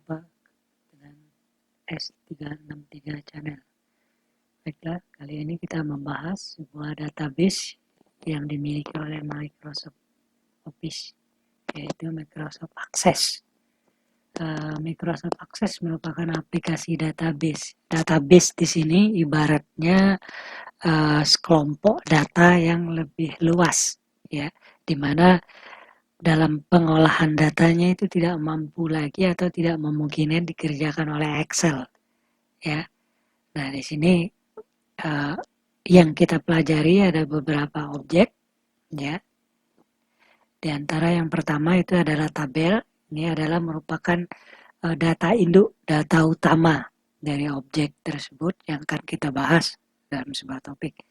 Berjumpa dengan S363 Channel. Baiklah, kali ini kita membahas sebuah database yang dimiliki oleh Microsoft Office, yaitu Microsoft Access. Microsoft Access merupakan aplikasi database. Database di sini ibaratnya sekelompok data yang lebih luas, ya, di mana dalam pengolahan datanya itu tidak mampu lagi atau tidak memungkinkan dikerjakan oleh Excel, ya. Nah, di sini yang kita pelajari ada beberapa objek, ya. Di antara yang pertama itu adalah tabel. Ini adalah merupakan data induk, data utama dari objek tersebut yang akan kita bahas dalam sebuah topik.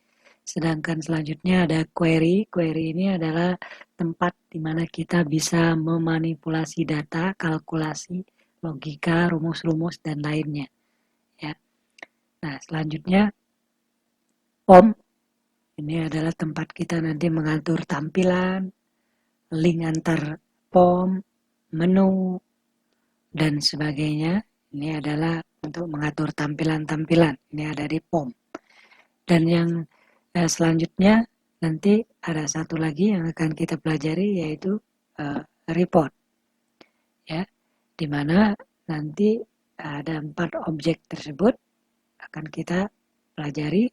Sedangkan selanjutnya ada query. Query ini adalah tempat di mana kita bisa memanipulasi data, kalkulasi, logika, rumus-rumus, dan lainnya. Ya. Nah, selanjutnya form. Ini adalah tempat kita nanti mengatur tampilan, link antar form, menu, dan sebagainya. Ini adalah untuk mengatur tampilan-tampilan. Ini ada di form. Dan yang selanjutnya nanti ada satu lagi yang akan kita pelajari, yaitu report, ya, di mana nanti ada 4 objek tersebut akan kita pelajari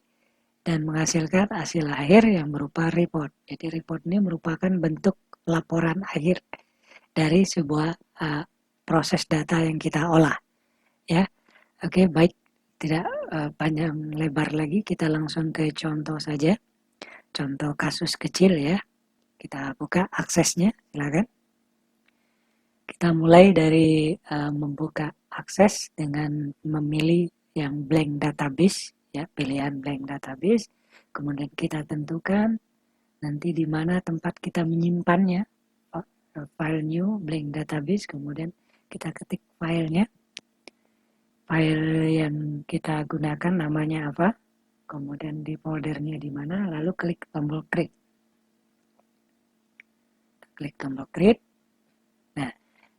dan menghasilkan hasil akhir yang berupa report. Jadi report ini merupakan bentuk laporan akhir dari sebuah proses data yang kita olah, ya. Oke, baik, tidak panjang lebar lagi, kita langsung ke contoh saja. Contoh kasus kecil, ya. Kita buka aksesnya, silakan. Kita mulai dari membuka akses dengan memilih yang blank database, ya, pilihan blank database. Kemudian kita tentukan nanti di mana tempat kita menyimpannya, file new blank database. Kemudian kita ketik filenya, file yang kita gunakan namanya apa, kemudian di foldernya di mana, lalu klik tombol create. Klik tombol create. Nah,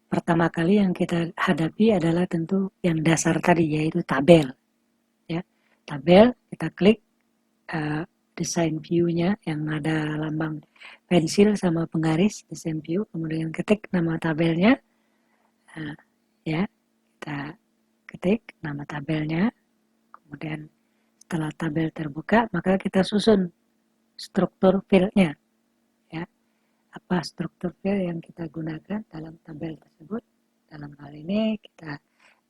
pertama kali yang kita hadapi adalah tentu yang dasar tadi, yaitu tabel, ya. Tabel, kita klik design view-nya yang ada lambang pensil sama penggaris, design view, kemudian ketik nama tabelnya, ya, kita ketik nama tabelnya. Kemudian setelah tabel terbuka, maka kita susun struktur field-nya, ya. Apa struktur field yang kita gunakan dalam tabel tersebut? Dalam hal ini kita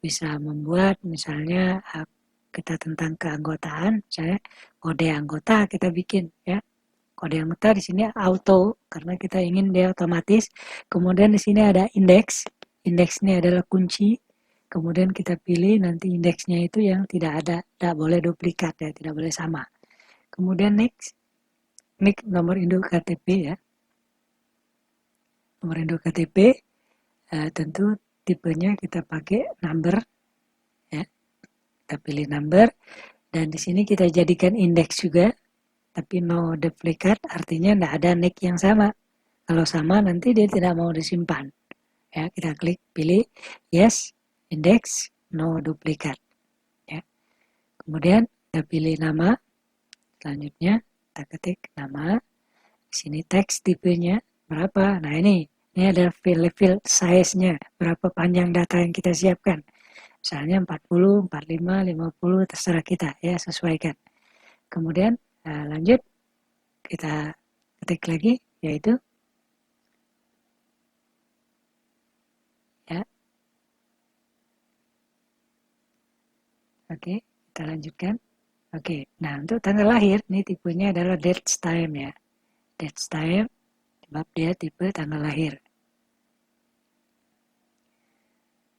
bisa membuat misalnya kita tentang keanggotaan, misalnya kode anggota kita bikin, ya. Kode anggota di sini auto karena kita ingin dia otomatis. Kemudian di sini ada indeks. Indeks ini adalah kunci. Kemudian kita pilih nanti indeksnya itu yang tidak ada, tidak boleh duplikat, ya, tidak boleh sama. Kemudian next nomor induk KTP, ya. Nomor induk KTP tentu tipenya kita pakai number, ya. Kita pilih number dan di sini kita jadikan indeks juga, tapi no duplicate, artinya tidak ada nick yang sama. Kalau sama nanti dia tidak mau disimpan, ya. Kita klik pilih yes, index, no duplicate, ya. Kemudian kita pilih nama. Selanjutnya kita ketik nama. Di sini teks tipenya berapa. Nah, ini adalah field size-nya, berapa panjang data yang kita siapkan. Misalnya 40, 45, 50, terserah kita, ya, sesuaikan. Kemudian lanjut, kita ketik lagi, yaitu, ya. Oke, kita lanjutkan. Oke, nah untuk tanggal lahir, ini tipenya adalah dates time, ya. Dates time, sebab dia tipe tanggal lahir.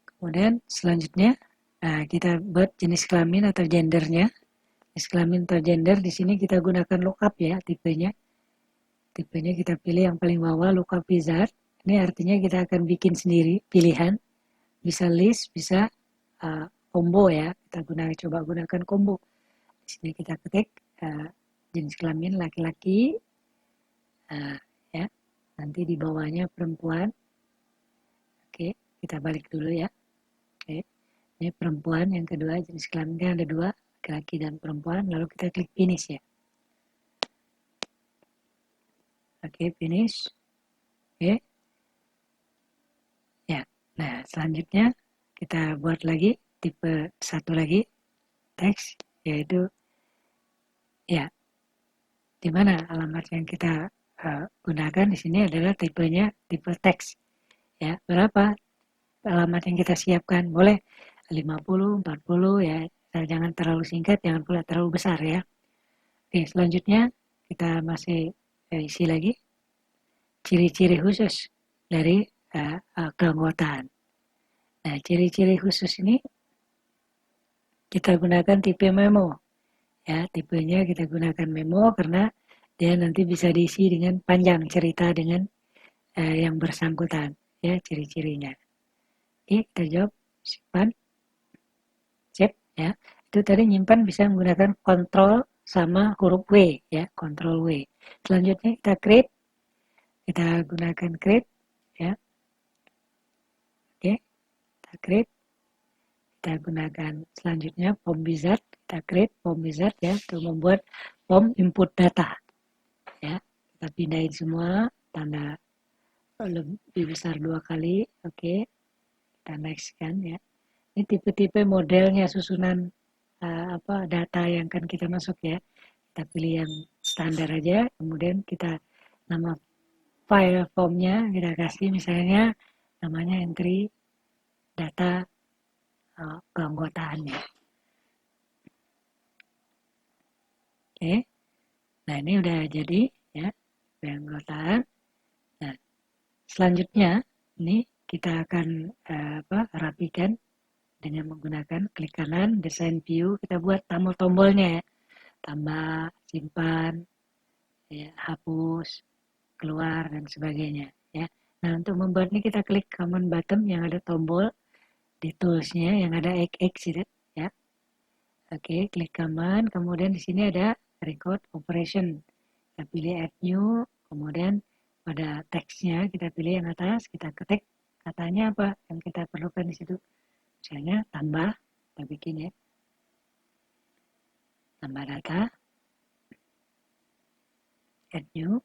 Kemudian selanjutnya, kita buat jenis kelamin atau gendernya. Jenis kelamin atau gender di sini kita gunakan lookup, ya, tipenya. Tipenya kita pilih yang paling bawah, lookup wizard. Ini artinya kita akan bikin sendiri pilihan. Bisa list, bisa combo, ya. Kita coba gunakan combo. Di sini kita ketik jenis kelamin laki-laki, ya. Nanti di bawahnya perempuan. Oke, kita balik dulu, ya. Ini perempuan, yang kedua jenis kelaminnya ada 2, laki-laki dan perempuan. Lalu kita klik finish ya. Oke, finish. Oke. Ya. Nah, selanjutnya kita buat lagi tipe 1 lagi teks, yaitu ya, di mana alamat yang kita gunakan di sini adalah tipenya tipe teks. Ya, berapa alamat yang kita siapkan? Boleh 50, 40 ya. Jangan terlalu singkat, jangan pula terlalu besar ya. Oke, selanjutnya kita masih isi lagi ciri-ciri khusus dari keanggotaan. Nah, ciri-ciri khusus ini kita gunakan tipe memo. Ya, tipenya kita gunakan memo karena dia nanti bisa diisi dengan panjang cerita dengan yang bersangkutan, ya, ciri-cirinya. Oke, kita jawab, simpan, save, ya. Itu tadi nyimpan bisa menggunakan kontrol sama huruf W, ya, kontrol W. Selanjutnya kita create, kita gunakan create, ya. Oke, kita create, kita gunakan selanjutnya form wizard, kita create form wizard ya, untuk membuat form input data, ya. Kita pindahin semua, tanda lebih besar 2 kali, oke. Kita next kan ya. Ini tipe-tipe modelnya, susunan data yang akan kita masuk ya. Kita pilih yang standar aja, kemudian kita nama file formnya kita kasih misalnya namanya entry data keanggotaannya. Oke. Nah, ini udah jadi ya keanggotaan. Nah, selanjutnya ini kita akan rapikan dengan menggunakan klik kanan desain view, kita buat tombol-tombolnya ya. Tambah, simpan, ya, hapus, keluar dan sebagainya ya. Nah, untuk membuat ini kita klik command button yang ada tombol di toolsnya yang ada X gitu ya. Oke, klik command, kemudian di sini ada record operation. Kita pilih add new, kemudian pada teksnya kita pilih yang atas, kita ketik katanya apa yang kita perlukan di situ. Misalnya tambah, kita bikin ya. Tambah data, add new.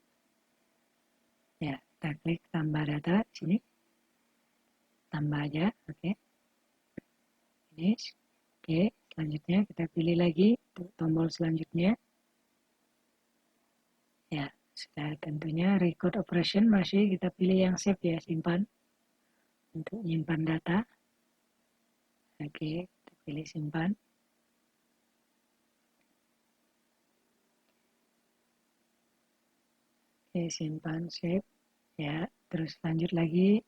Ya, kita klik tambah data di sini. Tambah aja, oke. Finish. Oke, selanjutnya kita pilih lagi tombol selanjutnya. Ya, sudah tentunya record operation masih kita pilih yang save ya, simpan. Untuk menyimpan data. Oke, kita pilih simpan. Oke, simpan, save. Ya, terus lanjut lagi.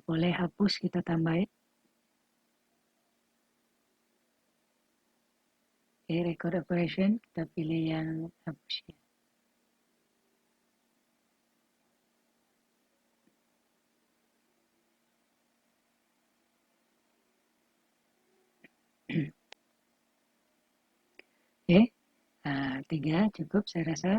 Boleh hapus, kita tambahin. Oke, record operation, kita pilih yang hapus ya. Oke, 3 cukup saya rasa,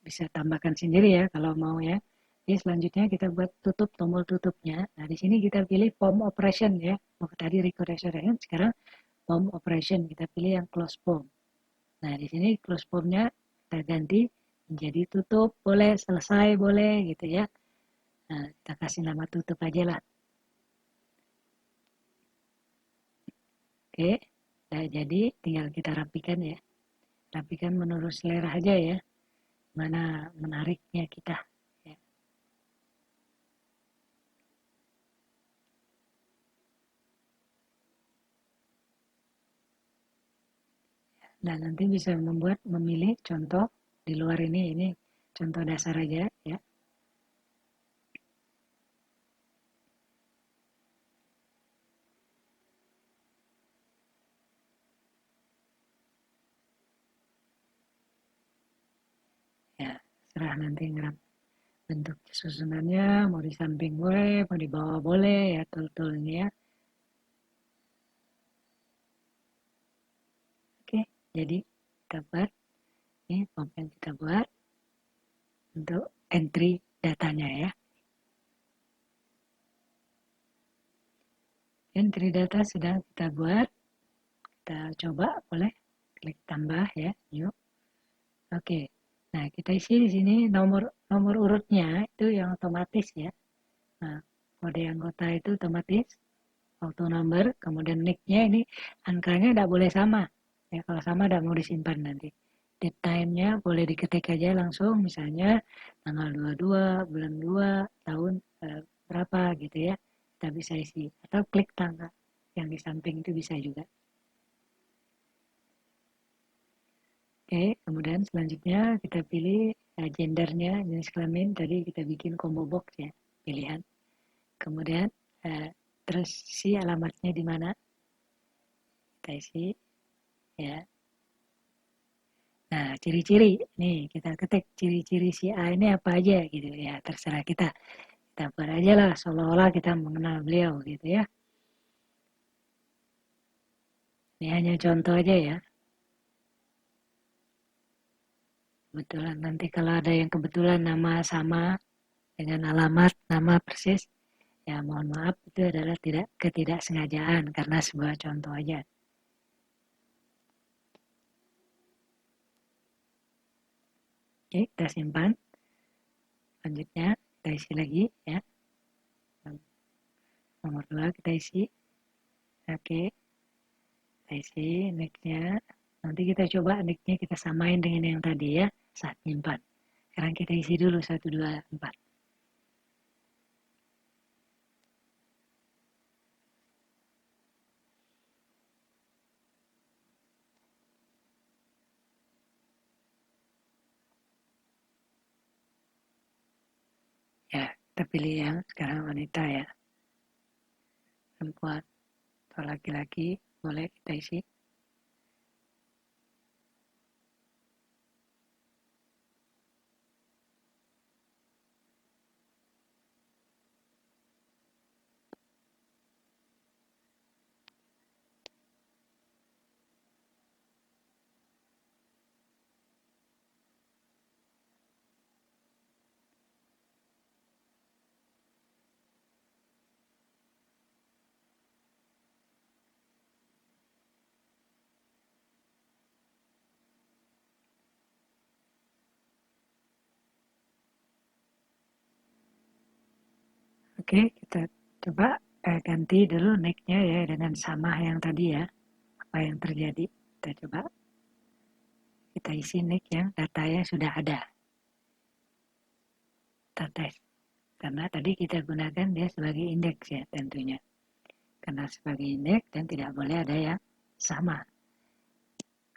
bisa tambahkan sendiri ya kalau mau ya. Oke, selanjutnya kita buat tutup, tombol tutupnya. Nah, di sini kita pilih form operation ya. Tadi record operation, sekarang form operation, kita pilih yang close form. Nah, di sini close formnya kita ganti menjadi tutup, boleh, selesai, boleh gitu ya. Nah, kita kasih nama tutup aja lah. Oke, nah jadi tinggal kita rapikan ya. Rapikan menurut selera aja ya. Mana menariknya kita. Ya. Dan nanti bisa memilih contoh di luar ini contoh dasar aja ya. Ya, serah nanti ngerap bentuk susunannya, mau di samping boleh, mau di bawah boleh ya, tool-tool ini ya. Oke, jadi kita buat ini form yang kita buat untuk entry datanya ya. Entry data sudah kita buat, kita coba, boleh klik tambah ya, new. Oke, nah kita isi di sini nomor nomor urutnya itu yang otomatis ya. Nah, kode anggota itu otomatis, auto number, kemudian nicknya ini angkanya tidak boleh sama. Ya, kalau sama tidak mau disimpan nanti. Date time-nya boleh diketik aja langsung, misalnya tanggal 22, bulan 2, tahun berapa gitu ya. Kita bisa isi. Atau klik tanggal yang di samping itu bisa juga. Oke, kemudian selanjutnya kita pilih gendernya, jenis kelamin. Tadi kita bikin combo box ya, pilihan. Kemudian terus si alamatnya di mana, kita isi ya. Nah, ciri-ciri nih kita ketik ciri-ciri si A ini apa aja gitu ya, terserah kita. Kita buat aja lah seolah-olah kita mengenal beliau gitu ya. Ini hanya contoh aja ya. Kebetulan nanti kalau ada yang kebetulan nama sama dengan alamat, nama persis, ya mohon maaf itu adalah ketidaksengajaan karena sebuah contoh aja. Oke, kita simpan. Selanjutnya kita isi lagi ya. Nomor 2 kita isi. Oke, kita isi nicknya. Nanti kita coba nicknya kita samain dengan yang tadi ya saat simpan. Sekarang kita isi dulu 1, 2, 4. Ya, kita pilih yang sekarang wanita ya. Perempuan atau laki-laki boleh kita isi. Oke, kita coba ganti dulu nicknya ya dengan sama yang tadi ya. Apa yang terjadi? Kita coba kita isi nick yang datanya sudah ada. Kita tes. Karena tadi kita gunakan dia sebagai indeks ya tentunya. Karena sebagai indeks dan tidak boleh ada yang sama.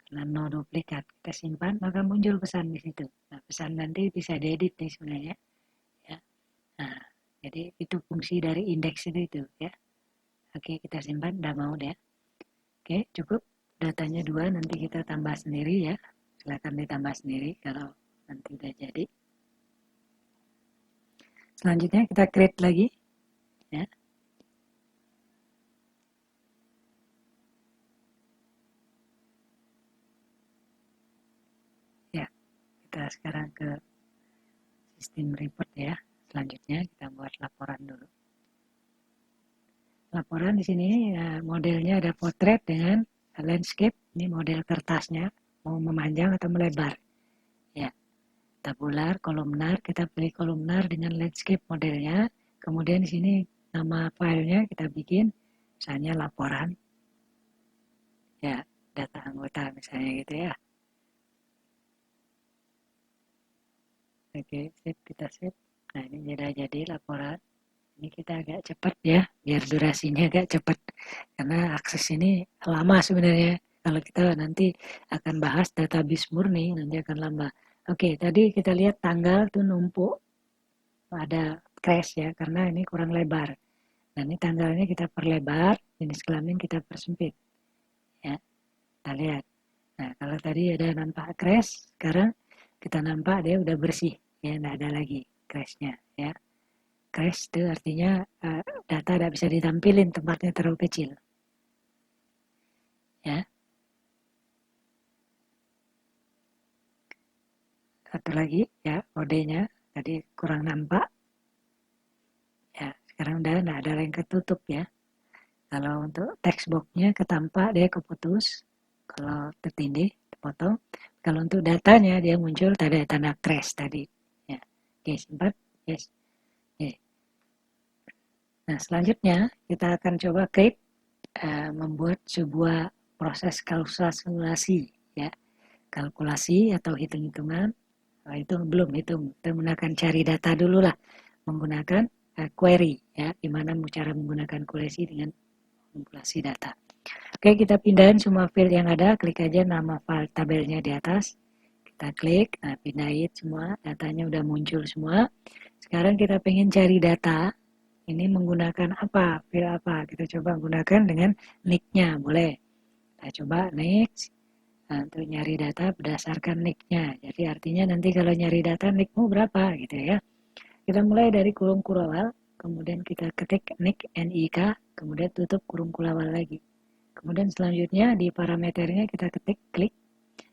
Karena no duplikat. Kita simpan maka muncul pesan di situ. Nah, pesan nanti bisa diedit nih sebenarnya. Ya. Nah, jadi itu fungsi dari indeks itu ya. Oke, kita simpan, udah mau deh. Oke, cukup. Datanya 2, nanti kita tambah sendiri ya. Silakan ditambah sendiri kalau nanti udah jadi. Selanjutnya kita create lagi ya. Ya, kita sekarang ke sistem report ya. Selanjutnya kita buat laporan dulu. Laporan di sini modelnya ada potret dengan landscape. Ini model kertasnya mau memanjang atau melebar. Ya, tabular, kolumnar, kita pilih kolumnar dengan landscape modelnya. Kemudian di sini nama filenya kita bikin misalnya laporan. Ya, data anggota misalnya gitu ya. Oke, sip, kita sip. Nah, ini jadi laporan. Ini kita agak cepat ya, biar durasinya agak cepat. Karena akses ini lama sebenarnya. Kalau kita nanti akan bahas database murni, nanti akan lama. Oke, tadi kita lihat tanggal tuh numpuk, ada crash ya, karena ini kurang lebar. Nah, ini tanggalnya kita perlebar, jenis kelamin kita persempit. Ya, kita lihat. Nah, kalau tadi ada nampak crash, sekarang kita nampak dia udah bersih. Ya, tidak ada lagi crashnya. Ya, crash itu artinya data tidak bisa ditampilin, tempatnya terlalu kecil. Ya, satu lagi ya, kodenya tadi kurang nampak. Ya, sekarang udah tidak ada yang ketutup ya. Kalau untuk text box-nya ketampak dia keputus, kalau tertindih dipotong. Kalau untuk datanya dia muncul tanda crash tadi. Ya. Oke, simpan. Yes. Oke. Nah, selanjutnya kita akan coba create membuat sebuah proses kalkulasi, ya. Kalkulasi atau hitung-hitungan. Itu belum hitung, kita menggunakan cari data dulu lah, menggunakan query, ya, gimana cara menggunakan query dengan manipulasi data. Oke, kita pindahin semua field yang ada, klik aja nama file tabelnya di atas, kita klik, nah pindahin semua, datanya udah muncul semua. Sekarang kita pengen cari data, ini menggunakan apa, field apa, kita coba gunakan dengan nick-nya, boleh. Kita coba next, nah, untuk nyari data berdasarkan nick-nya, jadi artinya nanti kalau nyari data nick-mu berapa gitu ya. Kita mulai dari kurung kurawal, kemudian kita ketik nick, NIK, kemudian tutup kurung kurawal lagi. Kemudian selanjutnya di parameternya kita ketik klik,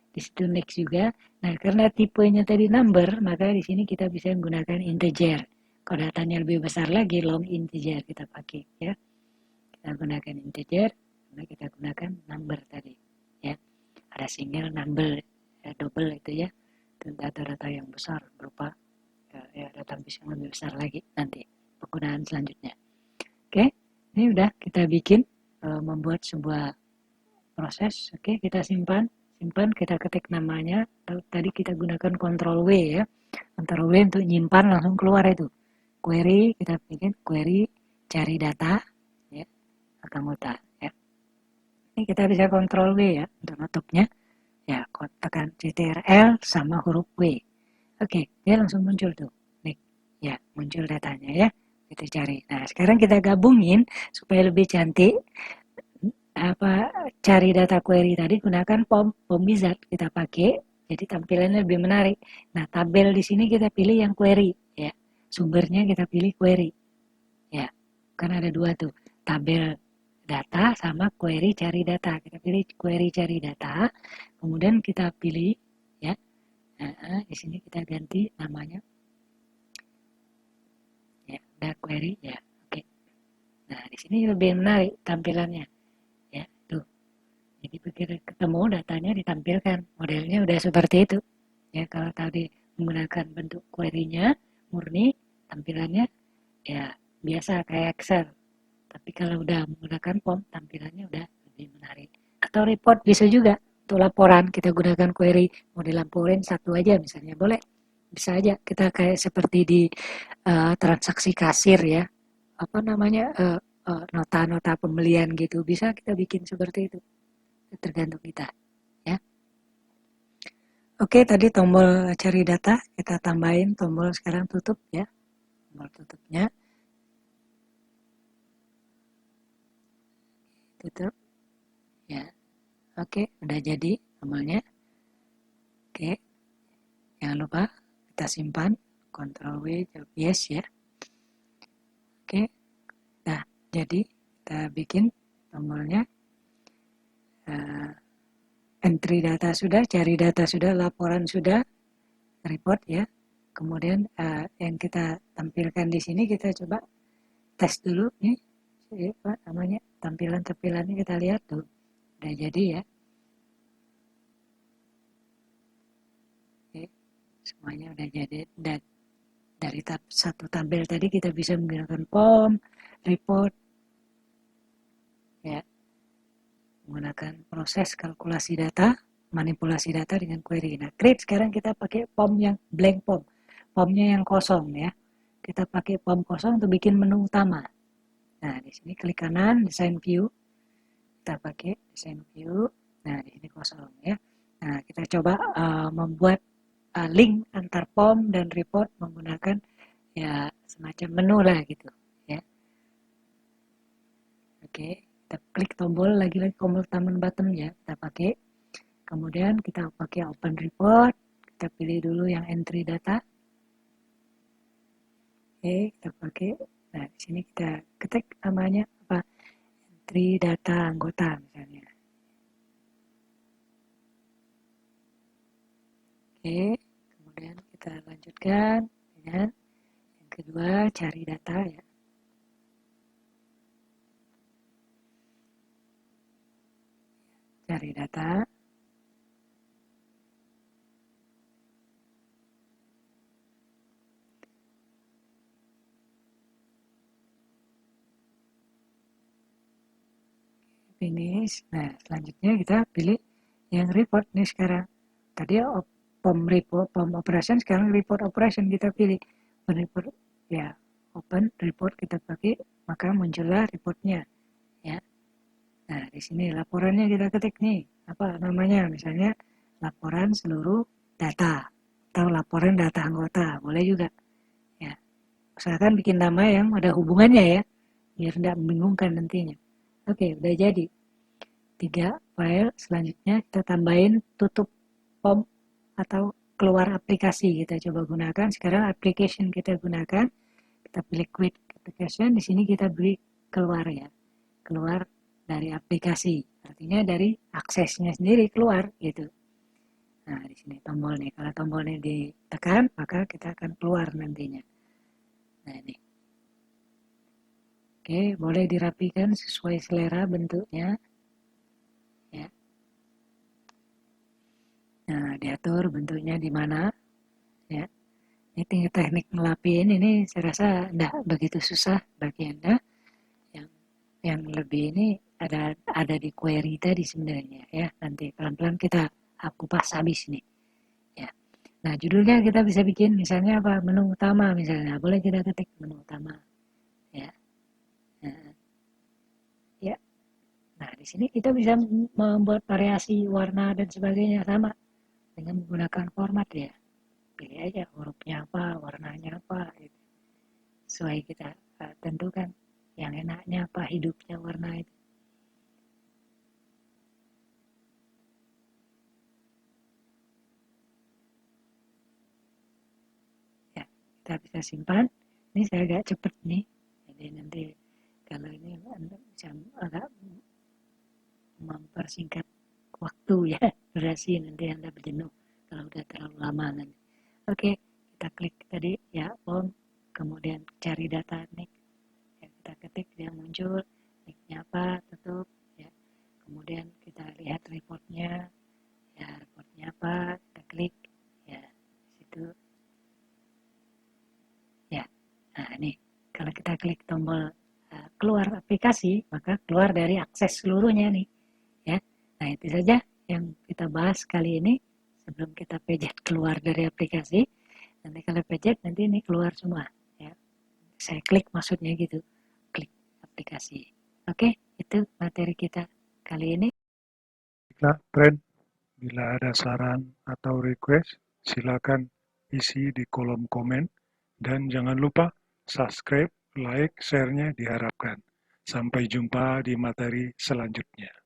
di situ next juga. Nah, karena tipenya tadi number, maka di sini kita bisa menggunakan integer. Kalau datanya lebih besar lagi, long integer kita pakai, ya. Kita gunakan integer, karena kita gunakan number tadi, ya. Ada single, number, double itu ya. Itu data-data yang besar berupa ya database yang lebih besar lagi nanti penggunaan selanjutnya. Oke, ini udah kita bikin membuat sebuah proses. Oke, kita simpan, kita ketik namanya. Tadi kita gunakan Ctrl W ya, Ctrl W untuk nyimpan langsung keluar itu. Query, kita bikin query cari data, ya, anggota. Ya. Ini kita bisa Ctrl W ya untuk nutupnya. Ya, tekan Ctrl sama huruf W. Oke, dia langsung muncul tuh. Nih, ya, muncul datanya ya. Kita cari. Nah, sekarang kita gabungin supaya lebih cantik. Cari data query tadi gunakan pom wizard kita pakai, jadi tampilannya lebih menarik. Nah, tabel di sini kita pilih yang query ya, sumbernya kita pilih query ya, karena ada dua tuh, tabel data sama query cari data. Kita pilih query cari data, kemudian kita pilih ya. Nah, di sini kita ganti namanya ya, udah query ya. Oke, nah di sini lebih menarik tampilannya ya, tuh. Jadi begitu ketemu datanya ditampilkan, modelnya udah seperti itu. Ya, kalau tadi menggunakan bentuk query-nya murni, tampilannya ya biasa kayak Excel. Tapi kalau udah menggunakan form, tampilannya udah lebih menarik. Atau report bisa juga. Untuk laporan kita gunakan query, mau dilaporin satu aja misalnya, boleh. Bisa aja kita kayak seperti di transaksi kasir ya. Apa namanya? Nota-nota pembelian gitu. Bisa kita bikin seperti itu. Tergantung kita ya. Oke, tadi tombol cari data kita tambahin tombol sekarang tutup ya, tombol tutupnya tutup ya. Oke, udah jadi tombolnya. Oke, jangan lupa kita simpan, Ctrl W jawab yes ya. Oke, nah jadi kita bikin tombolnya. Entry data sudah, cari data sudah, laporan sudah, report ya. Kemudian yang kita tampilkan di sini kita coba tes dulu nih, apa namanya, tampilannya kita lihat tuh, udah jadi ya. Oke, semuanya udah jadi. Dan dari satu tabel tadi kita bisa menggunakan form, report, ya, menggunakan proses kalkulasi data, manipulasi data dengan query. Nah, create sekarang kita pakai form yang blank form, formnya yang kosong ya. Kita pakai form kosong untuk bikin menu utama. Nah, di sini klik kanan, design view, kita pakai design view. Nah, di sini kosong ya. Nah, kita coba membuat link antar form dan report menggunakan ya semacam menu lah gitu ya. Oke, kita klik tombol lagi-lagi tombol taman button ya, kita pakai. Kemudian kita pakai open report, kita pilih dulu yang entry data. Oke, kita pakai. Nah, di sini kita ketik namanya apa? Entry data anggota misalnya. Oke, kemudian kita lanjutkan dengan yang kedua, cari data ya. cari data. Finish. Nah, selanjutnya kita pilih yang report nih sekarang. Tadi pom operation, sekarang report operation kita pilih. Report ya, open report kita pakai, maka muncullah reportnya ya. Nah, di sini laporannya kita ketik nih, apa namanya? Misalnya laporan seluruh data atau laporan data anggota, boleh juga ya. Usahakan bikin nama yang ada hubungannya ya, biar tidak membingungkan nantinya. Oke, udah jadi. 3 file, selanjutnya kita tambahin tutup pom atau keluar aplikasi, kita coba gunakan. Sekarang application kita gunakan, kita pilih quit application, di sini kita beri keluar ya, keluar dari aplikasi, artinya dari aksesnya sendiri keluar gitu. Nah, di sini tombol nih, kalau tombol ini ditekan maka kita akan keluar nantinya. Nah, ini. Oke, boleh dirapikan sesuai selera bentuknya ya. Nah, diatur bentuknya di mana ya. Ini teknik ngelapiin ini saya rasa tidak begitu susah bagi Anda. Yang lebih ini ada di query tadi sebenarnya ya. Nanti pelan-pelan kita kupas habis nih ya. Nah, judulnya kita bisa bikin misalnya apa? Menu utama misalnya. Boleh kita ketik menu utama ya. Nah, ya. Nah, di sini kita bisa membuat variasi warna dan sebagainya sama dengan menggunakan format ya. Pilih aja hurufnya apa, warnanya apa gitu. Sesuai kita tentukan yang enaknya apa, hidupnya warna itu. Ya, kita bisa simpan. Ini saya agak cepet nih, jadi nanti kalau ini Anda bisa agak mempersingkat waktu ya, durasi nanti Anda berjenuh kalau udah terlalu lama nanti. Oke, kita klik tadi ya on, kemudian cari data nih, ya, kita ketik dia muncul, nicknya apa, tutup ya. Kemudian kita lihat reportnya, ya reportnya apa, kita klik ya situ ya. Nah, ini kalau kita klik tombol keluar aplikasi, maka keluar dari akses seluruhnya nih ya. Nah, itu saja yang kita bahas kali ini. Sebelum kita pencet keluar dari aplikasi, nanti kalau pencet nanti ini keluar semua ya. Saya klik maksudnya gitu, klik aplikasi. Oke, itu materi kita kali ini. Baiklah, friend, bila ada saran atau request, silakan isi di kolom komen. Dan jangan lupa subscribe, like, share-nya diharapkan. Sampai jumpa di materi selanjutnya.